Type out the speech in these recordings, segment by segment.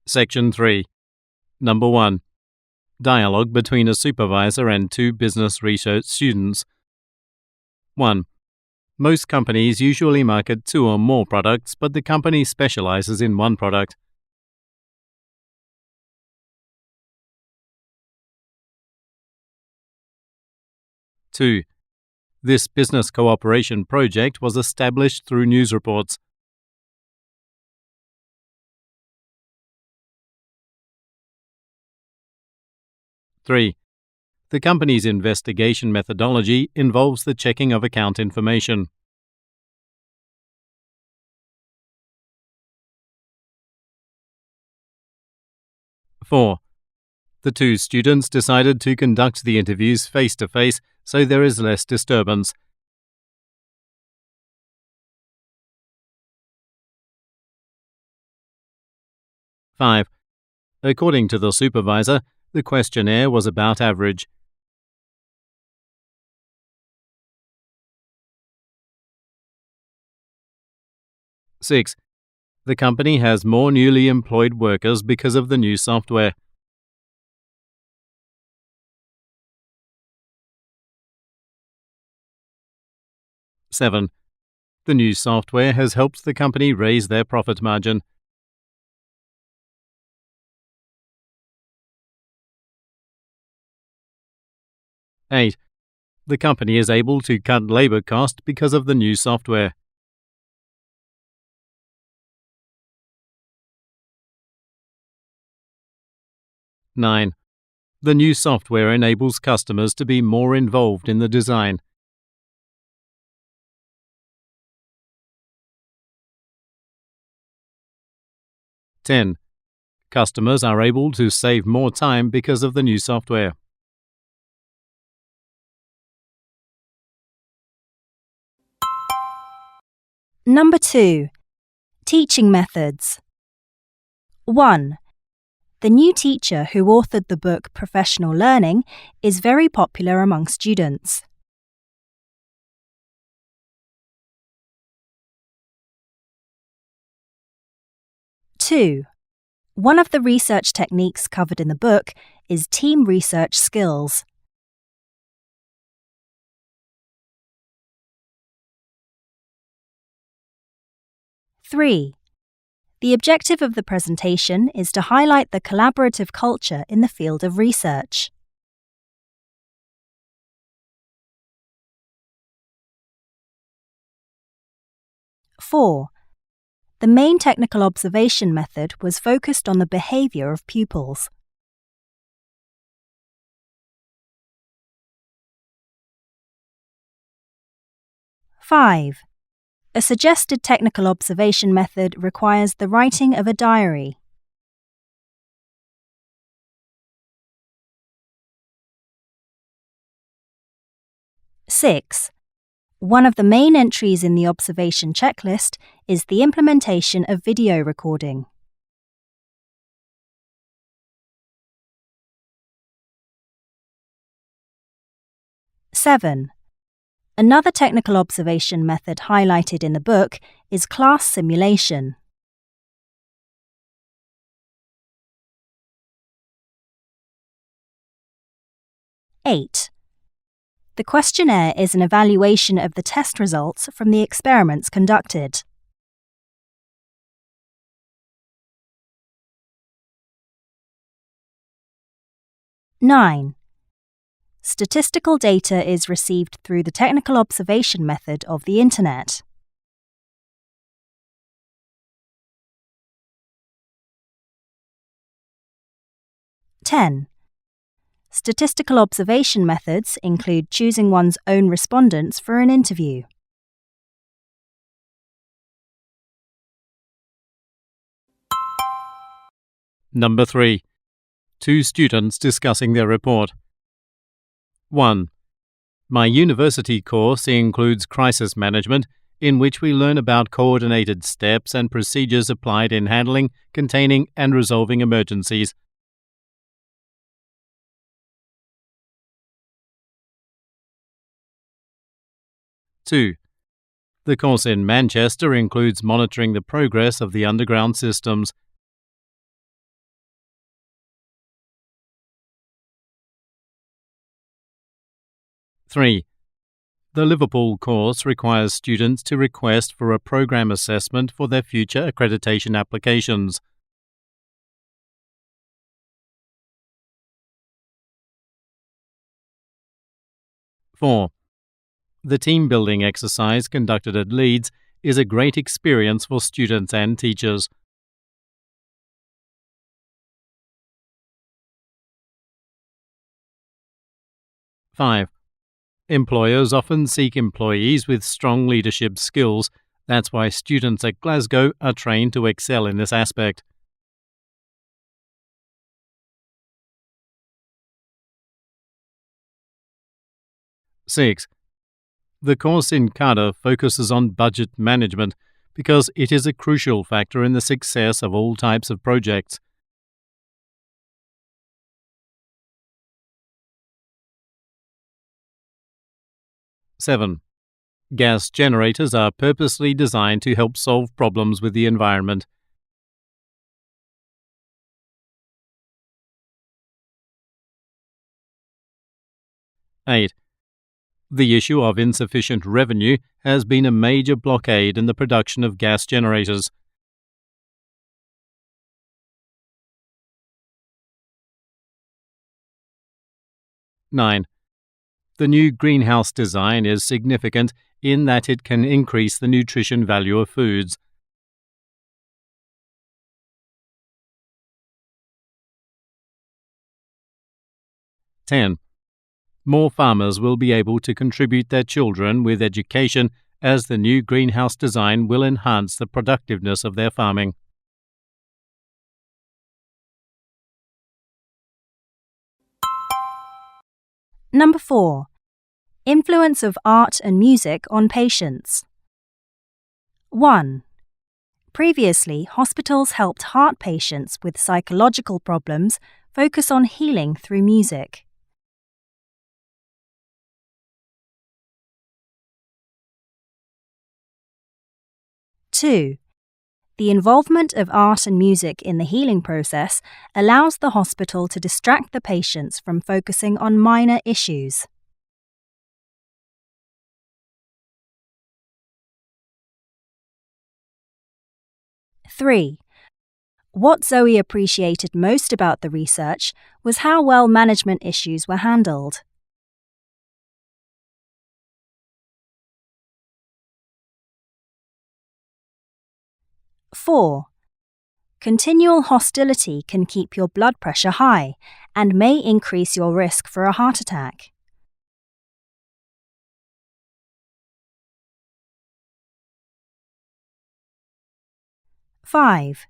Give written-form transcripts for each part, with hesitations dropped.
Section 3. Number 1. Dialogue between a supervisor and two business research students. 1. Most companies usually market two or more products, but the company specializes in one product. 2. This business cooperation project was established through news reports. 3. The company's investigation methodology involves the checking of account information. 4. The two students decided to conduct the interviews face-to-face, so there is less disturbance. 5. According to the supervisor, the questionnaire was about average. 6. The company has more newly employed workers because of the new software. 7. The new software has helped the company raise their profit margin. 8. The company is able to cut labor cost because of the new software. 9. The new software enables customers to be more involved in the design. 10. Customers are able to save more time because of the new software. Number 2. Teaching methods. 1. The new teacher who authored the book Professional Learning is very popular among students. 2. One of the research techniques covered in the book is team research skills. 3. The objective of the presentation is to highlight the collaborative culture in the field of research. 4. The main technical observation method was focused on the behavior of pupils. 5. A suggested technical observation method requires the writing of a diary. 6. One of the main entries in the observation checklist is the implementation of video recording. 7. Another technical observation method highlighted in the book is class simulation. 8. The questionnaire is an evaluation of the test results from the experiments conducted. 9. Statistical data is received through the technical observation method of the Internet. 10. Statistical observation methods include choosing one's own respondents for an interview. Number 3. Two students discussing their report. 1. My university course includes crisis management, in which we learn about coordinated steps and procedures applied in handling, containing, and resolving emergencies. 2. The course in Manchester includes monitoring the progress of the underground systems. 3. The Liverpool course requires students to request for a program assessment for their future accreditation applications. 4. The team building exercise conducted at Leeds is a great experience for students and teachers. 5. Employers often seek employees with strong leadership skills. That's why students at Glasgow are trained to excel in this aspect. 6. The course in Cardiff focuses on budget management because it is a crucial factor in the success of all types of projects. 7. Gas generators are purposely designed to help solve problems with the environment. 8. The issue of insufficient revenue has been a major blockade in the production of gas generators. 9. The new greenhouse design is significant in that it can increase the nutrition value of foods. 10. More farmers will be able to contribute their children with education as the new greenhouse design will enhance the productiveness of their farming. Number 4. Influence of art and music on patients. 1. Previously, hospitals helped heart patients with psychological problems focus on healing through music. 2. The involvement of art and music in the healing process allows the hospital to distract the patients from focusing on minor issues. 3. What Zoe appreciated most about the research was how well management issues were handled. 4. Continual hostility can keep your blood pressure high and may increase your risk for a heart attack. 5.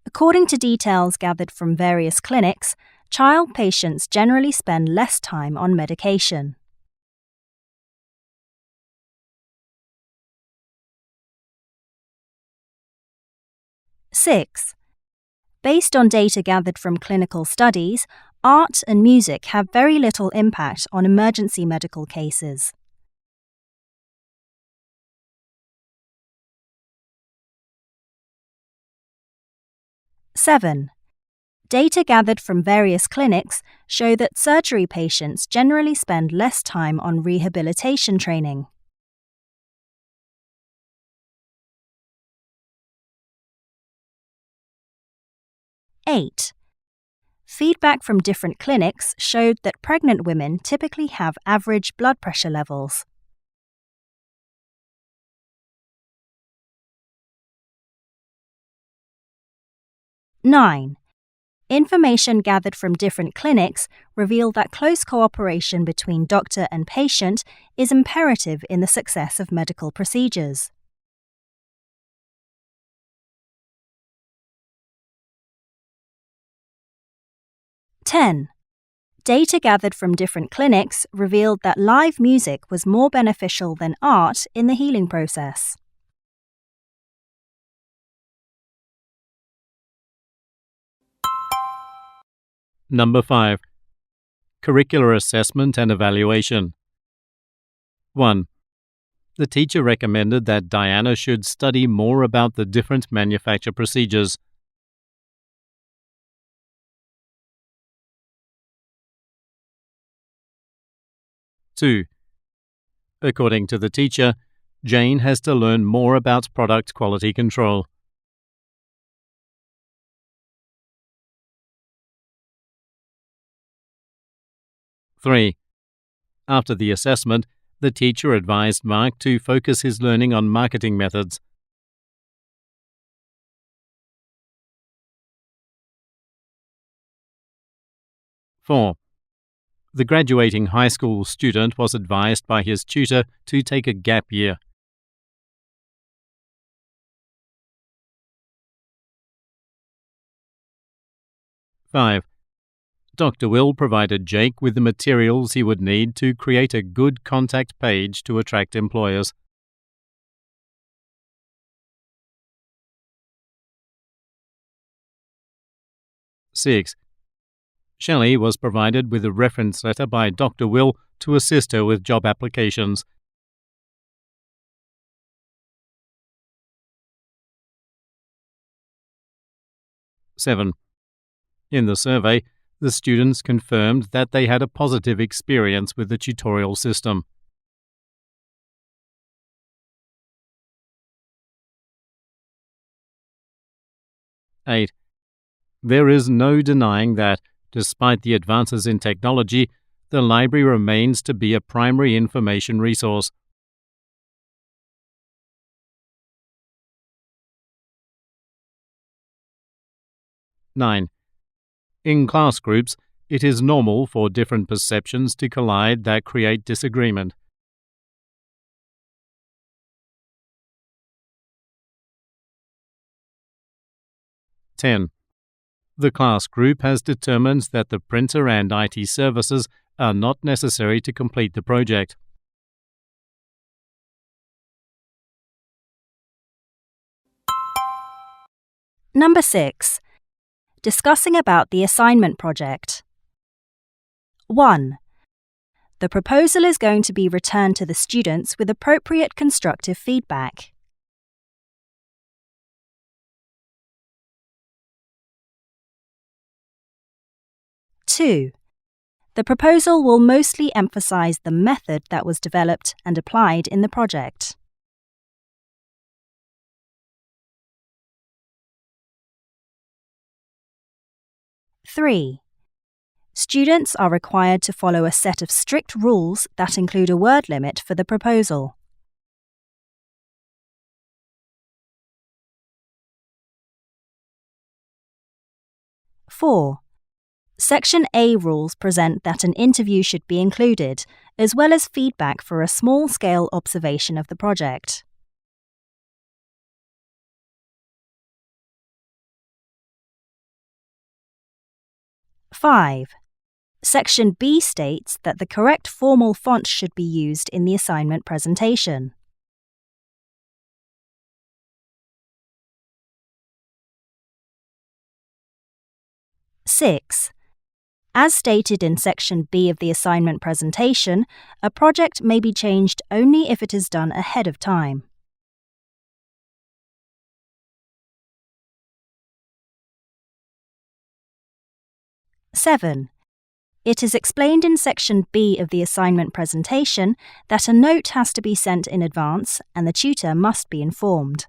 According to details gathered from various clinics, child patients generally spend less time on medication. 6. Based on data gathered from clinical studies, art and music have very little impact on emergency medical cases. 7. Data gathered from various clinics show that surgery patients generally spend less time on rehabilitation training. 8. Feedback from different clinics showed that pregnant women typically have average blood pressure levels. 9. Information gathered from different clinics reveal that close cooperation between doctor and patient is imperative in the success of medical procedures. 10. Data gathered from different clinics revealed that live music was more beneficial than art in the healing process. Number 5. Curricular assessment and evaluation. 1. The teacher recommended that Diana should study more about the different manufacture procedures. 2. According to the teacher, Jane has to learn more about product quality control. 3. After the assessment, the teacher advised Mark to focus his learning on marketing methods. 4. The graduating high school student was advised by his tutor to take a gap year. 5. Dr. Will provided Jake with the materials he would need to create a good contact page to attract employers. 6. Shelley was provided with a reference letter by Dr. Will to assist her with job applications. 7. In the survey, the students confirmed that they had a positive experience with the tutorial system. 8. There is no denying that, despite the advances in technology, the library remains to be a primary information resource. 9. In class groups, it is normal for different perceptions to collide that create disagreement. 10. The class group has determined that the printer and IT services are not necessary to complete the project. Number 6. Discussing about the assignment project. 1. The proposal is going to be returned to the students with appropriate constructive feedback. 2. The proposal will mostly emphasize the method that was developed and applied in the project. 3. Students are required to follow a set of strict rules that include a word limit for the proposal. 4. Section A rules present that an interview should be included, as well as feedback for a small-scale observation of the project. 5. Section B states that the correct formal font should be used in the assignment presentation. 6. As stated in Section B of the assignment presentation, a project may be changed only if it is done ahead of time. 7. It is explained in Section B of the assignment presentation that a note has to be sent in advance and the tutor must be informed.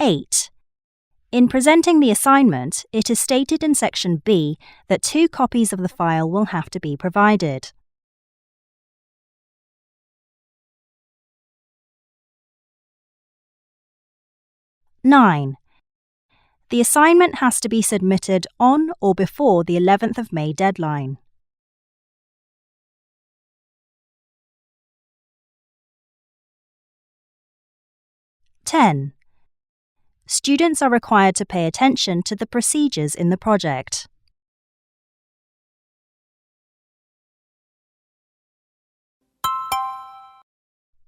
8. In presenting the assignment, it is stated in Section B that 2 copies of the file will have to be provided. 9. The assignment has to be submitted on or before the 11th of May deadline. 10. Students are required to pay attention to the procedures in the project.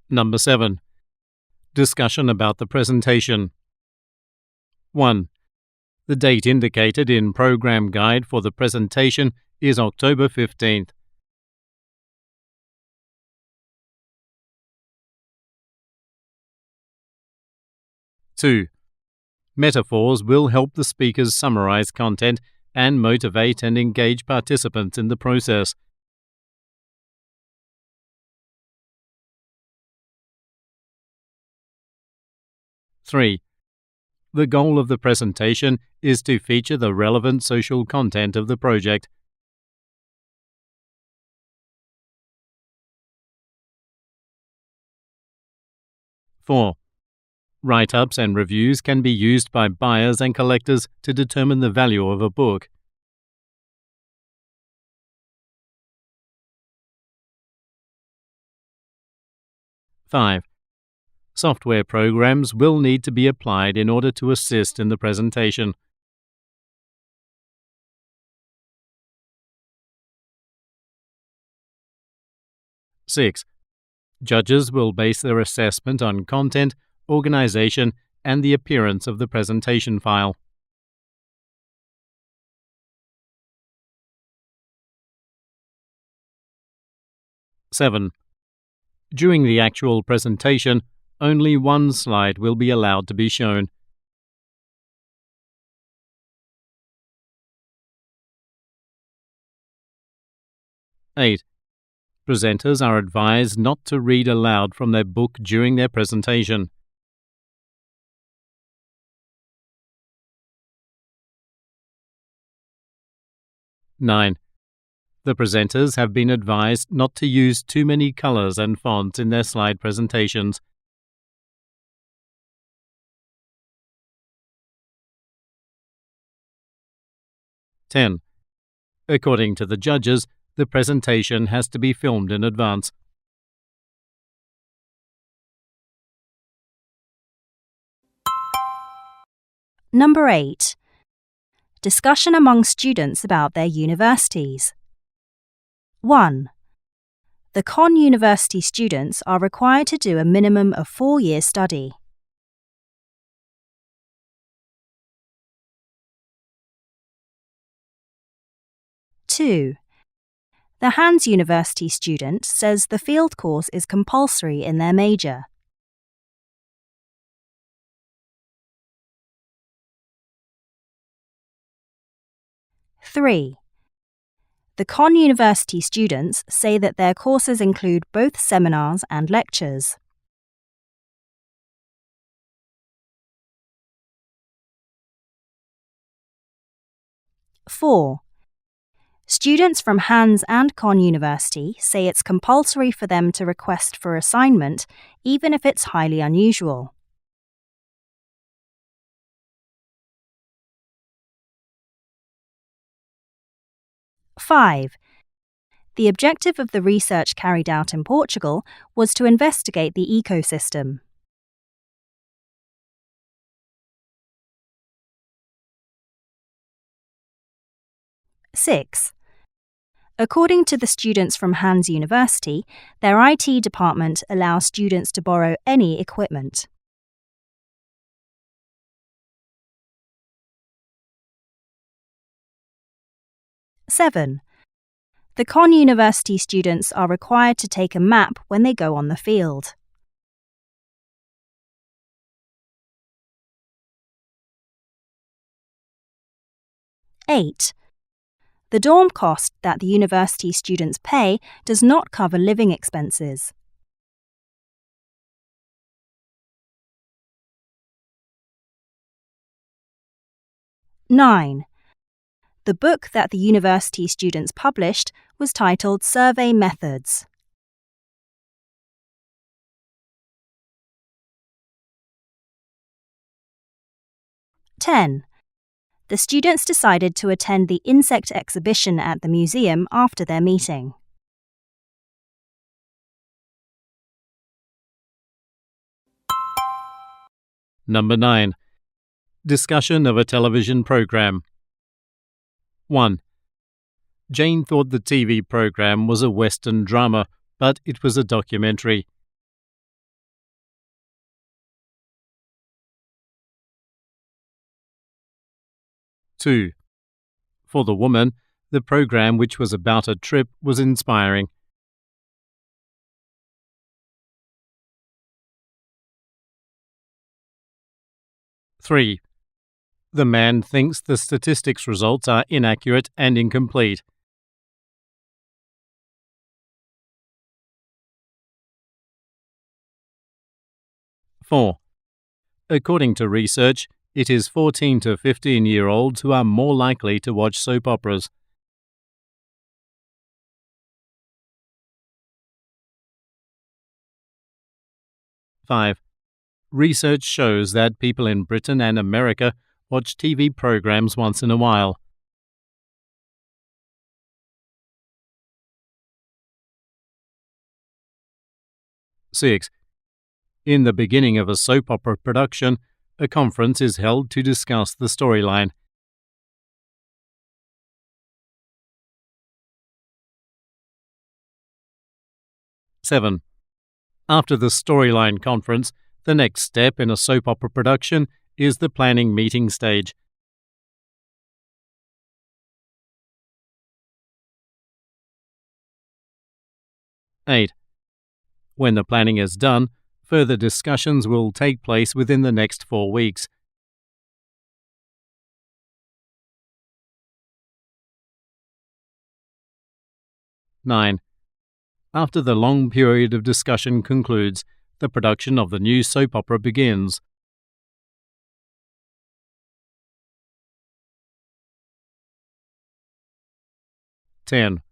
Number 7. Discussion about the presentation. 1. The date indicated in Program Guide for the presentation is October 15th. 2. Metaphors will help the speakers summarize content and motivate and engage participants in the process. Three, the goal of the presentation is to feature the relevant social content of the project. Four, write-ups and reviews can be used by buyers and collectors to determine the value of a book. Five, software programs will need to be applied in order to assist in the presentation. Six, judges will base their assessment on content, organization, and the appearance of the presentation file. Seven, during the actual presentation, only one slide will be allowed to be shown. Eight, presenters are advised not to read aloud from their book during their presentation. Nine, the presenters have been advised not to use too many colors and fonts in their slide presentations. 10. According to the judges, the presentation has to be filmed in advance. Number 8. Discussion among students about their universities. 1. The Con University students are required to do a minimum of 4 years study. 2. The Hands University student says the field course is compulsory in their major. 3. The Con University students say that their courses include both seminars and lectures. 4. Students from Hands and Con University say it's compulsory for them to request for assignment, even if it's highly unusual. 5. The objective of the research carried out in Portugal was to investigate the ecosystem. 6. According to the students from Hands University, their IT department allows students to borrow any equipment. 7. The Con University students are required to take a map when they go on the field. 8. The dorm cost that the university students pay does not cover living expenses. 9. The book that the university students published was titled Survey Methods. 10. The students decided to attend the insect exhibition at the museum after their meeting. Number 9. Discussion of a television program. 1. Jane thought the TV program was a Western drama, but it was a documentary. 2. For the woman, the program, which was about a trip, was inspiring. 3. The man thinks the statistics results are inaccurate and incomplete. Four. According to research, it is 14 to 15-year-olds who are more likely to watch soap operas. Five. Research shows that people in Britain and America watch TV programs once in a while. Six. In the beginning of a soap opera production, a conference is held to discuss the storyline. Seven. After the storyline conference, the next step in a soap opera production is the planning meeting stage. Eight. When the planning is done, further discussions will take place within the next 4 weeks. Nine. After the long period of discussion concludes, the production of the new soap opera begins. 10.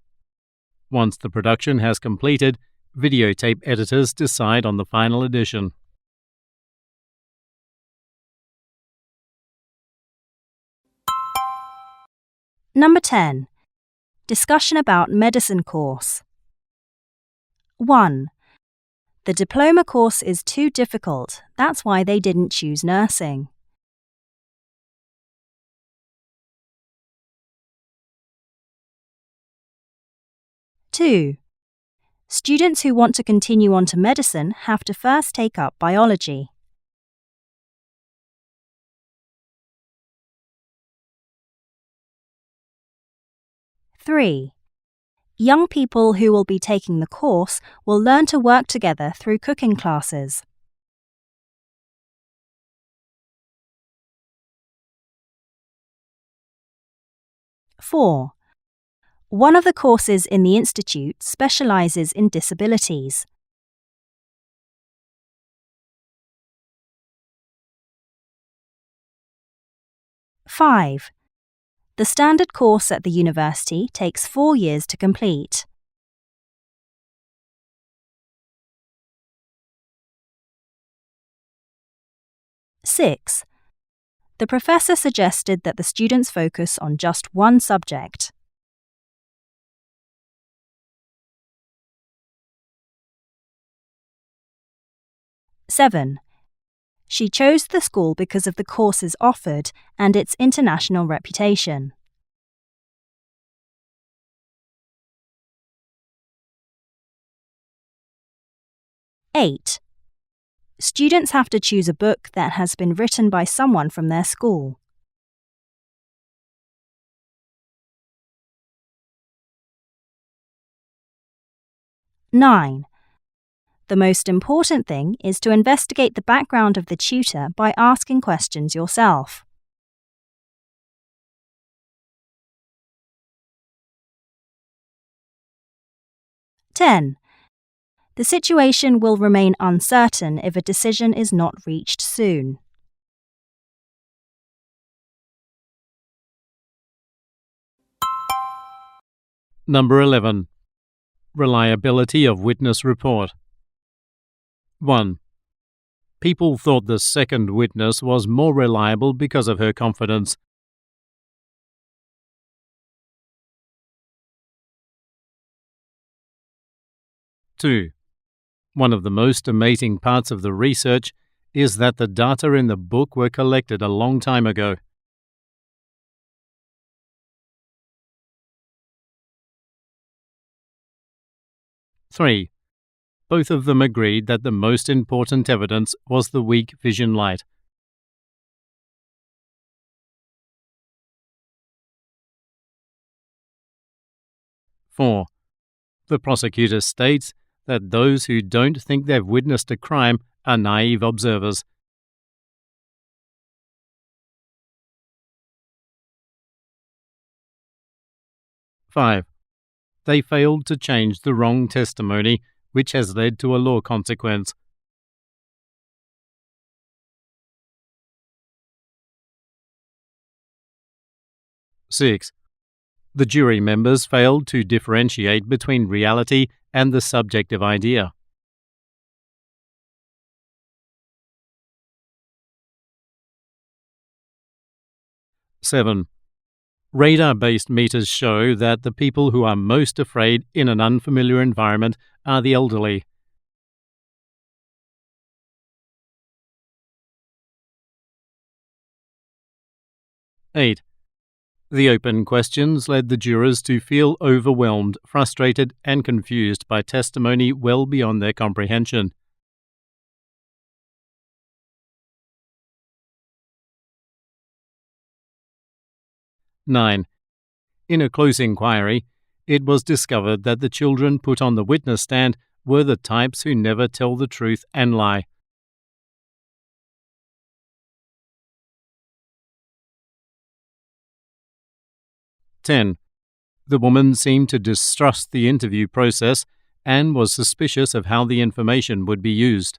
Once the production has completed, videotape editors decide on the final edition. Number 10. Discussion about medicine course. 1. The diploma course is too difficult. That's why they didn't choose nursing. 2. Students who want to continue on to medicine have to first take up biology. 3. Young people who will be taking the course will learn to work together through cooking classes. 4. One of the courses in the institute specializes in disabilities. 5. The standard course at the university takes 4 years to complete. 6. The professor suggested that the students focus on just one subject. 7. She chose the school because of the courses offered and its international reputation. Eight. Students have to choose a book that has been written by someone from their school. 9. The most important thing is to investigate the background of the tutor by asking questions yourself. 10. The situation will remain uncertain if a decision is not reached soon. Number 11. Reliability of witness report. 1. People thought the second witness was more reliable because of her confidence. 2. One of the most amazing parts of the research is that the data in the book were collected a long time ago. 3. Both of them agreed that the most important evidence was the weak vision light. 4. The prosecutor states that those who don't think they've witnessed a crime are naive observers. 5. They failed to change the wrong testimony, which has led to a law consequence. 6. The jury members failed to differentiate between reality and the subjective idea. 7. Radar-based meters show that the people who are most afraid in an unfamiliar environment are the elderly. 8. The open questions led the jurors to feel overwhelmed, frustrated, and confused by testimony well beyond their comprehension. 9. In a close inquiry, it was discovered that the children put on the witness stand were the types who never tell the truth and lie. 10. The woman seemed to distrust the interview process and was suspicious of how the information would be used.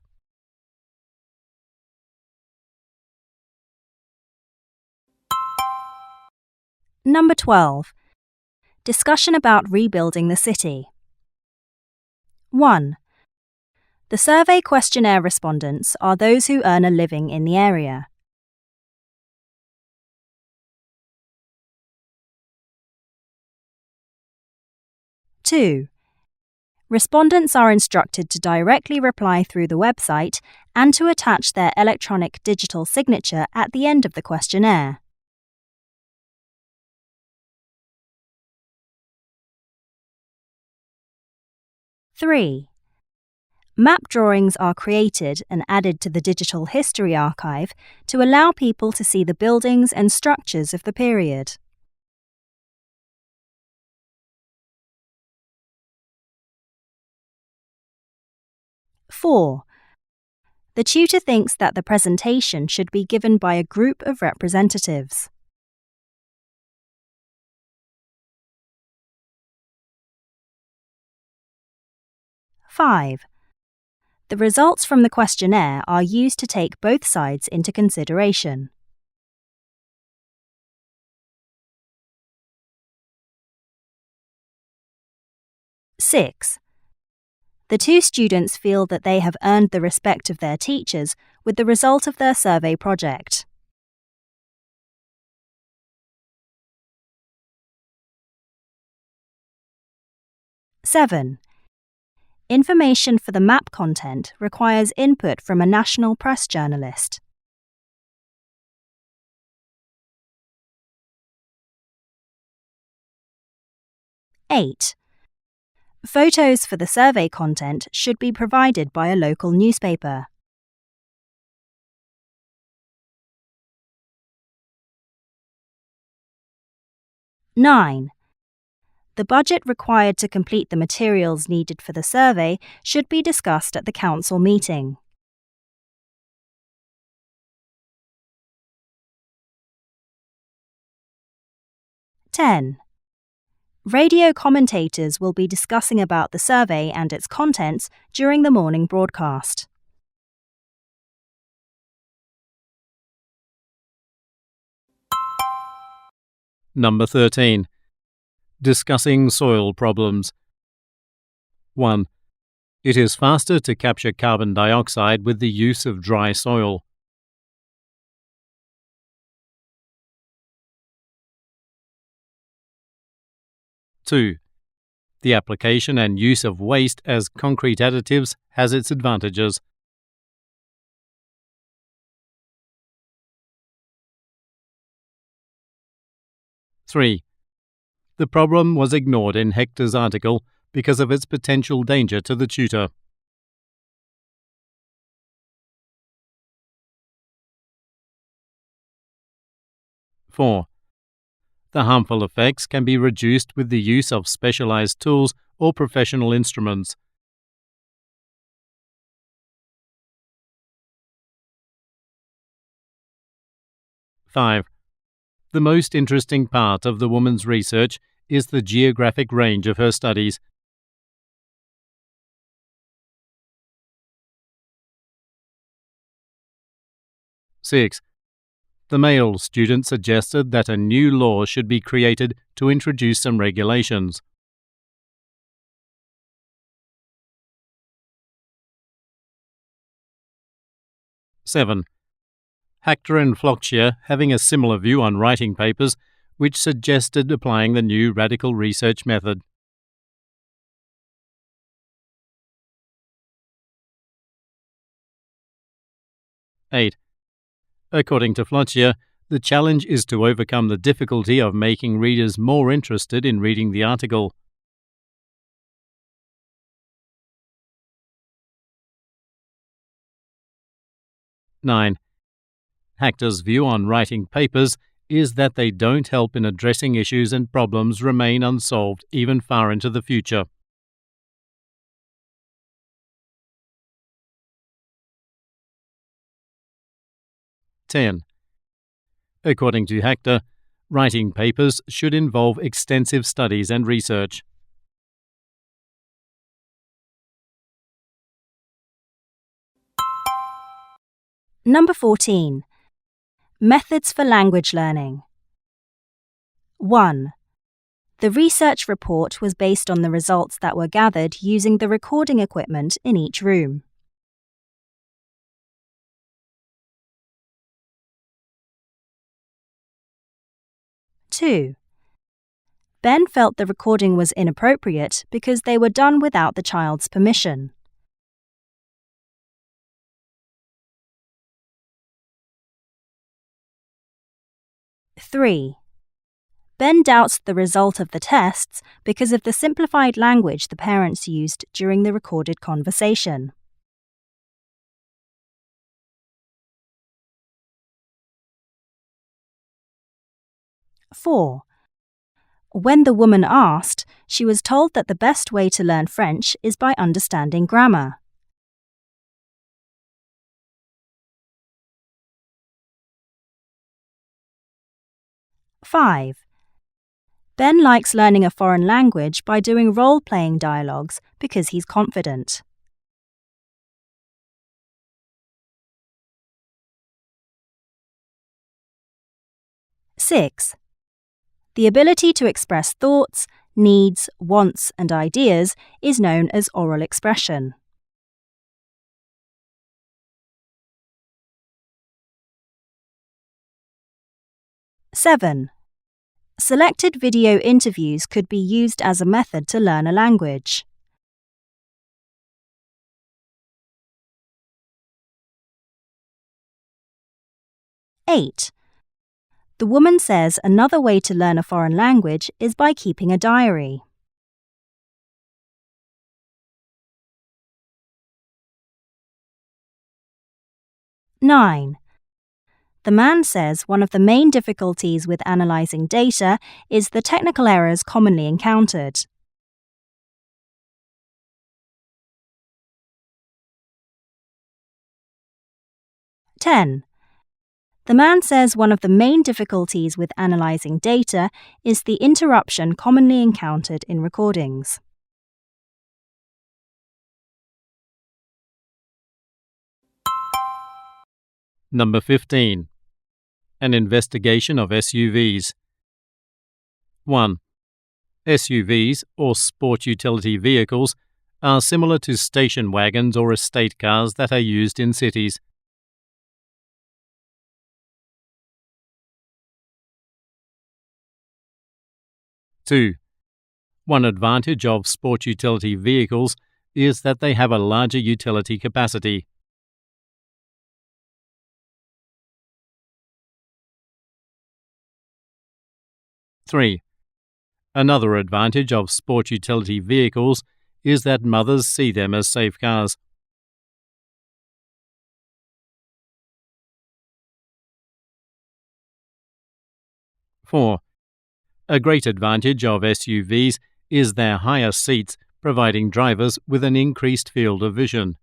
Number 12. Discussion about rebuilding the city. 1. The survey questionnaire respondents are those who earn a living in the area. 2. Respondents are instructed to directly reply through the website and to attach their electronic digital signature at the end of the questionnaire. 3. Map drawings are created and added to the Digital History Archive to allow people to see the buildings and structures of the period. 4. The tutor thinks that the presentation should be given by a group of representatives. 5. The results from the questionnaire are used to take both sides into consideration. 6. The two students feel that they have earned the respect of their teachers with the result of their survey project. 7. Information for the map content requires input from a national press journalist. 8. Photos for the survey content should be provided by a local newspaper. 9. The budget required to complete the materials needed for the survey should be discussed at the council meeting. 10. Radio commentators will be discussing about the survey and its contents during the morning broadcast. Number 13. Discussing soil problems. 1. It is faster to capture carbon dioxide with the use of dry soil. 2. The application and use of waste as concrete additives has its advantages. 3. The problem was ignored in Hector's article because of its potential danger to the tutor. 4. The harmful effects can be reduced with the use of specialized tools or professional instruments. 5. The most interesting part of the woman's research is the geographic range of her studies. Six. The male student suggested that a new law should be created to introduce some regulations. Seven. Hector and Flocktier having a similar view on writing papers, which suggested applying the new radical research method. Eight. According to Flocktier, the challenge is to overcome the difficulty of making readers more interested in reading the article. Nine. Hector's view on writing papers is that they don't help in addressing issues and problems remain unsolved even far into the future. Ten. According to Hector, writing papers should involve extensive studies and research. Number 14. Methods for language learning. 1. The research report was based on the results that were gathered using the recording equipment in each room. 2. Ben felt the recording was inappropriate because they were done without the child's permission. 3. Ben doubts the result of the tests because of the simplified language the parents used during the recorded conversation. 4. When the woman asked, she was told that the best way to learn French is by understanding grammar. 5. Ben likes learning a foreign language by doing role-playing dialogues because he's confident. 6. The ability to express thoughts, needs, wants, and ideas is known as oral expression. 7. Selected video interviews could be used as a method to learn a language. 8. The woman says another way to learn a foreign language is by keeping a diary. 9. The man says one of the main difficulties with analysing data is the technical errors commonly encountered. 10. The man says one of the main difficulties with analysing data is the interruption commonly encountered in recordings. Number 15. An investigation of SUVs. 1. SUVs, or sport utility vehicles, are similar to station wagons or estate cars that are used in cities. 2. One advantage of sport utility vehicles is that they have a larger utility capacity. 3. Another advantage of sport utility vehicles is that mothers see them as safe cars. 4. A great advantage of SUVs is their higher seats, providing drivers with an increased field of vision.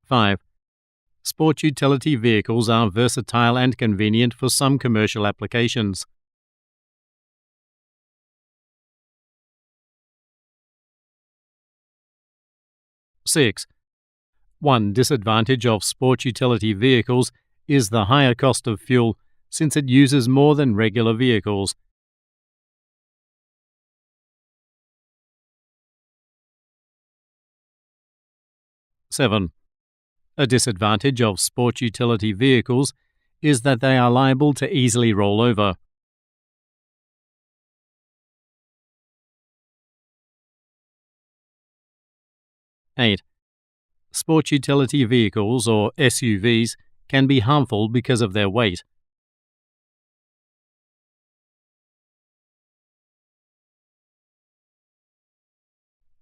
5. Sport utility vehicles are versatile and convenient for some commercial applications. Six. One disadvantage of sport utility vehicles is the higher cost of fuel, since it uses more than regular vehicles. Seven. A disadvantage of sport utility vehicles is that they are liable to easily roll over. 8. Sport utility vehicles, or SUVs, can be harmful because of their weight.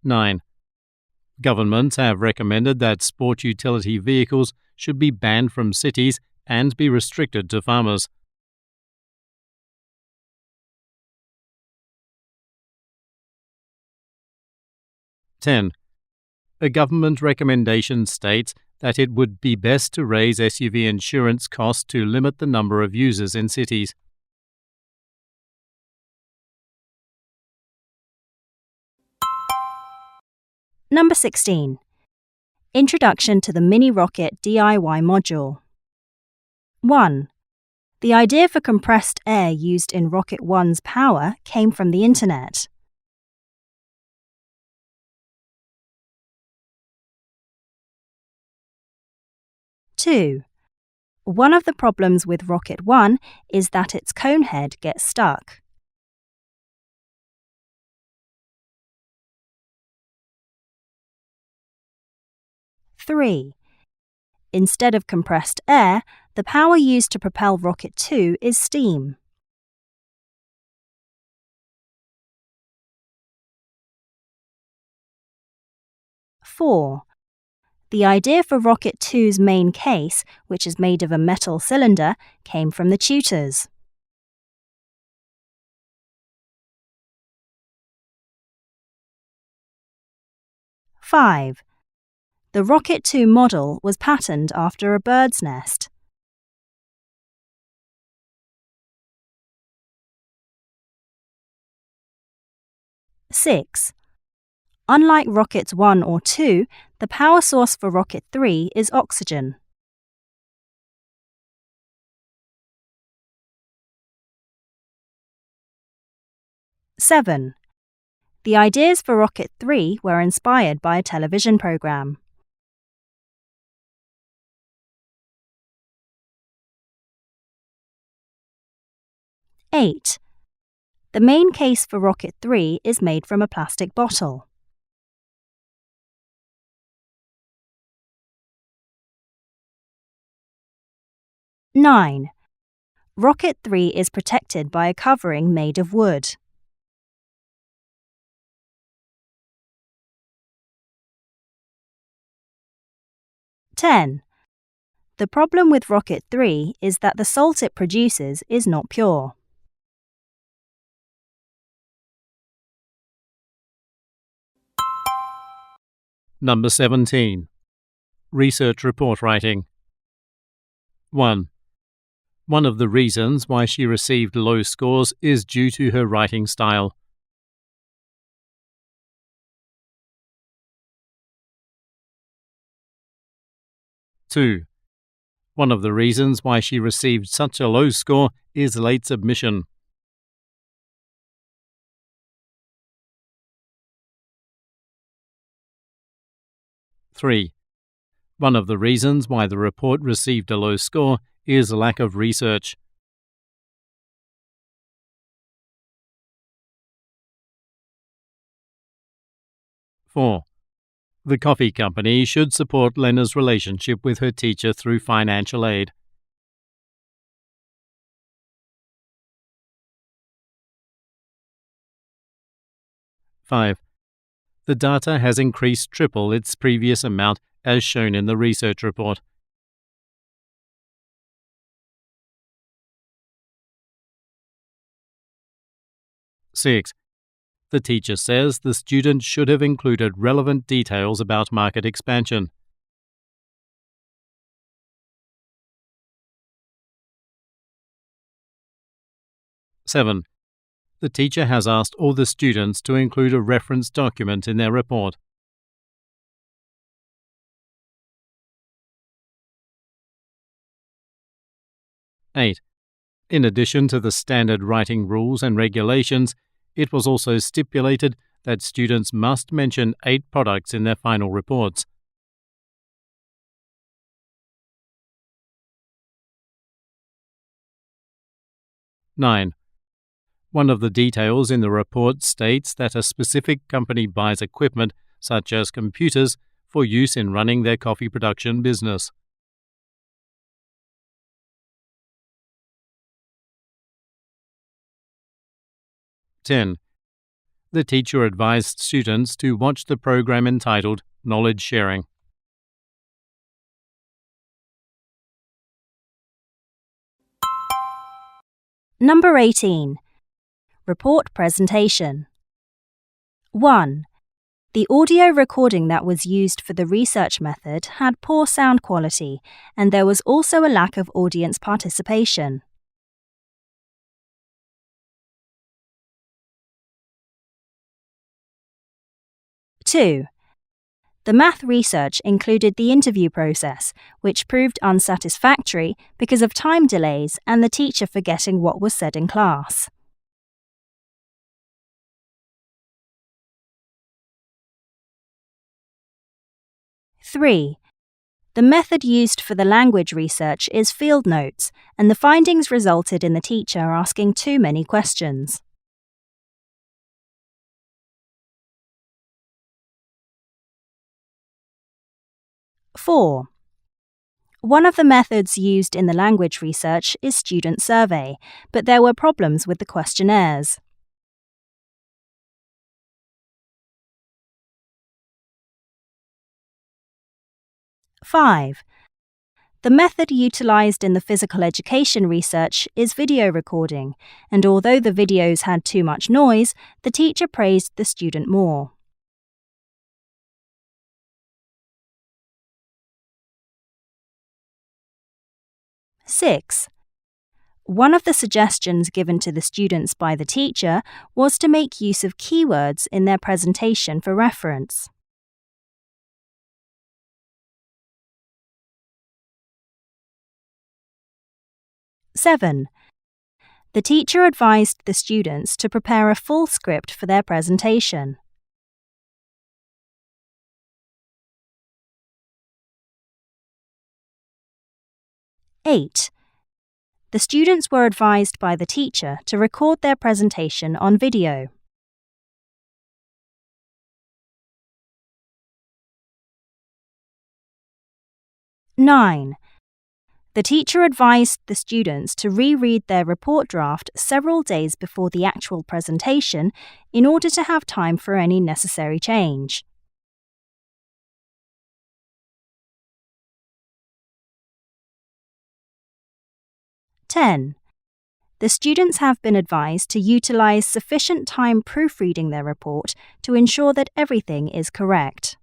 9. Governments have recommended that sport utility vehicles should be banned from cities and be restricted to farmers. 10. A government recommendation states that it would be best to raise SUV insurance costs to limit the number of users in cities. Number 16. Introduction to the Mini Rocket DIY module. 1. The idea for compressed air used in Rocket 1's power came from the Internet. 2. One of the problems with Rocket 1 is that its cone head gets stuck. 3. Instead of compressed air, the power used to propel Rocket 2 is steam. 4. The idea for Rocket 2's main case, which is made of a metal cylinder, came from the tutors. 5. The Rocket 2 model was patterned after a bird's nest. 6. Unlike Rockets 1 or 2, the power source for Rocket 3 is oxygen. 7. The ideas for Rocket 3 were inspired by a television program. 8. The main case for Rocket 3 is made from a plastic bottle. 9. Rocket 3 is protected by a covering made of wood. 10. The problem with Rocket 3 is that the salt it produces is not pure. Number 17. Research report writing. 1. One of the reasons why she received low scores is due to her writing style. 2. One of the reasons why she received such a low score is late submission. 3. One of the reasons why the report received a low score is lack of research. 4. The coffee company should support Lena's relationship with her teacher through financial aid. 5. The data has increased triple its previous amount as shown in the research report. 6. The teacher says the student should have included relevant details about market expansion. 7. The teacher has asked all the students to include a reference document in their report. 8. In addition to the standard writing rules and regulations, it was also stipulated that students must mention 8 products in their final reports. 9. One of the details in the report states that a specific company buys equipment, such as computers, for use in running their coffee production business. 10. The teacher advised students to watch the program entitled Knowledge Sharing. Number 18. Report presentation. 1. The audio recording that was used for the research method had poor sound quality, and there was also a lack of audience participation. 2. The math research included the interview process, which proved unsatisfactory because of time delays and the teacher forgetting what was said in class. 3. The method used for the language research is field notes, and the findings resulted in the teacher asking too many questions. 4. One of the methods used in the language research is student survey, but there were problems with the questionnaires. 5. The method utilized in the physical education research is video recording, and although the videos had too much noise, the teacher praised the student more. 6. One of the suggestions given to the students by the teacher was to make use of keywords in their presentation for reference. 7. The teacher advised the students to prepare a full script for their presentation. 8. The students were advised by the teacher to record their presentation on video. 9. The teacher advised the students to reread their report draft several days before the actual presentation in order to have time for any necessary change. 10. The students have been advised to utilize sufficient time proofreading their report to ensure that everything is correct.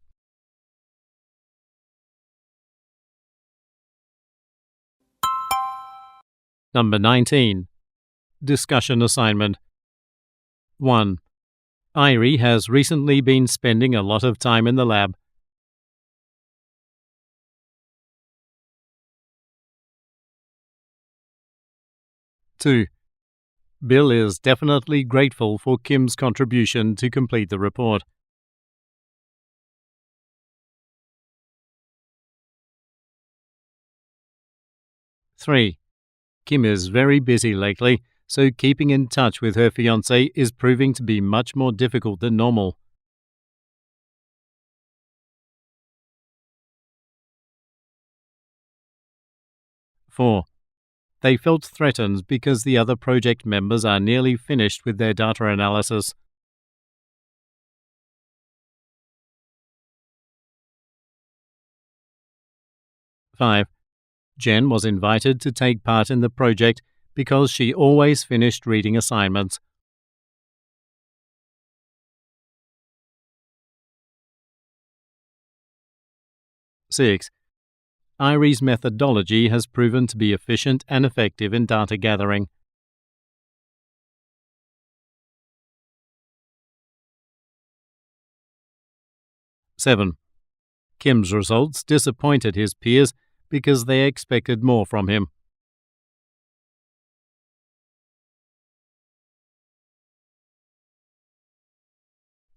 Number 19. Discussion assignment. 1. Irie has recently been spending a lot of time in the lab. 2. Bill is definitely grateful for Kim's contribution to complete the report. 3. Kim is very busy lately, so keeping in touch with her fiancé is proving to be much more difficult than normal. 4. They felt threatened because the other project members are nearly finished with their data analysis. 5. Jen was invited to take part in the project because she always finished reading assignments. 6. Irie's methodology has proven to be efficient and effective in data gathering. 7. Kim's results disappointed his peers because they expected more from him.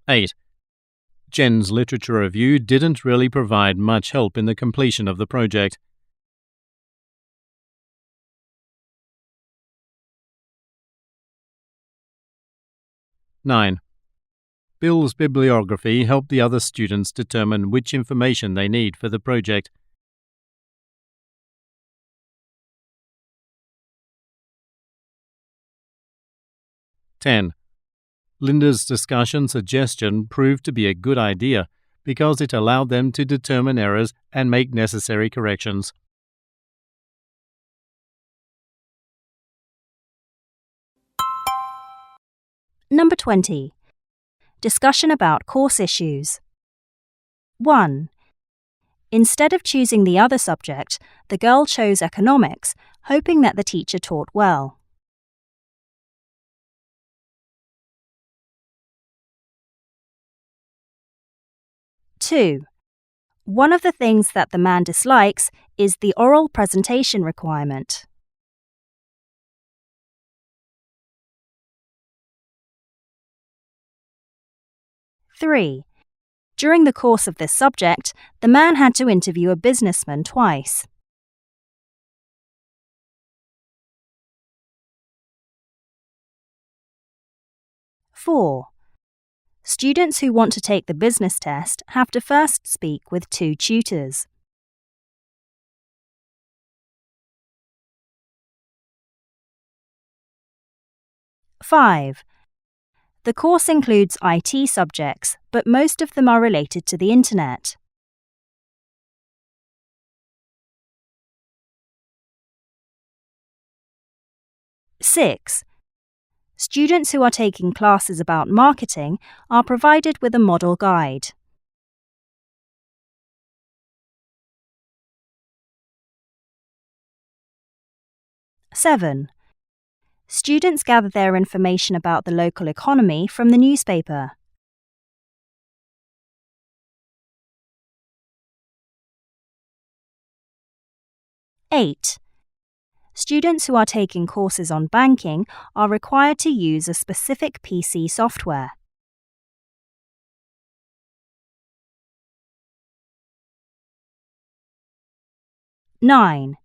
8. Jen's literature review didn't really provide much help in the completion of the project. 9. Bill's bibliography helped the other students determine which information they need for the project. 10. Linda's discussion suggestion proved to be a good idea because it allowed them to determine errors and make necessary corrections. Number 20. Discussion about course issues. 1. Instead of choosing the other subject, the girl chose economics, hoping that the teacher taught well. 2. One of the things that the man dislikes is the oral presentation requirement. 3. During the course of this subject, the man had to interview a businessman twice. 4. Students who want to take the business test have to first speak with 2 tutors. 5. The course includes IT subjects, but most of them are related to the Internet. 6. Students who are taking classes about marketing are provided with a model guide. 7. Students gather their information about the local economy from the newspaper. 8. Students who are taking courses on banking are required to use a specific PC software. 9.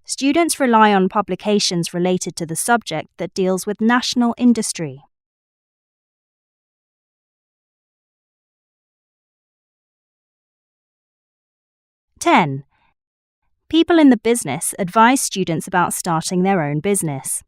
Students rely on publications related to the subject that deals with national industry. 10. People in the business advise students about starting their own business.